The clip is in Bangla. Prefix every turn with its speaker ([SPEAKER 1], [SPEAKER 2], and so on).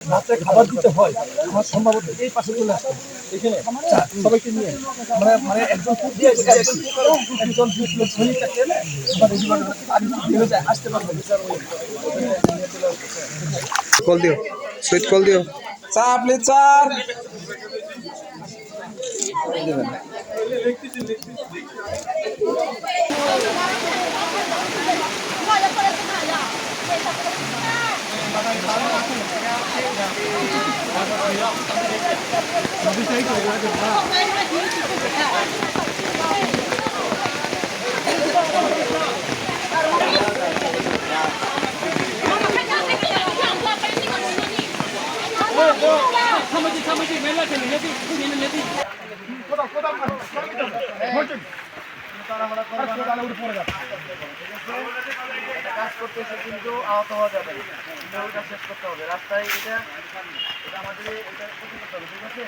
[SPEAKER 1] রাতে খাবার দিতে হয়, আমার সম্ভবত এই পাশে চলে আসতে এখানে সবাইকে নিয়ে মানে মানে একজন আসতে পারবে।
[SPEAKER 2] কল দিও, সুইট কল দিও।
[SPEAKER 1] চা প্লিজ চা।
[SPEAKER 3] কাজ করতেছে কিন্তু আহত হওয়া যাবে না, ওটা শেষ করতে হবে রাস্তায়। এটা এটা আমাদের এটা ক্ষতি করতে হবে, ঠিক আছে?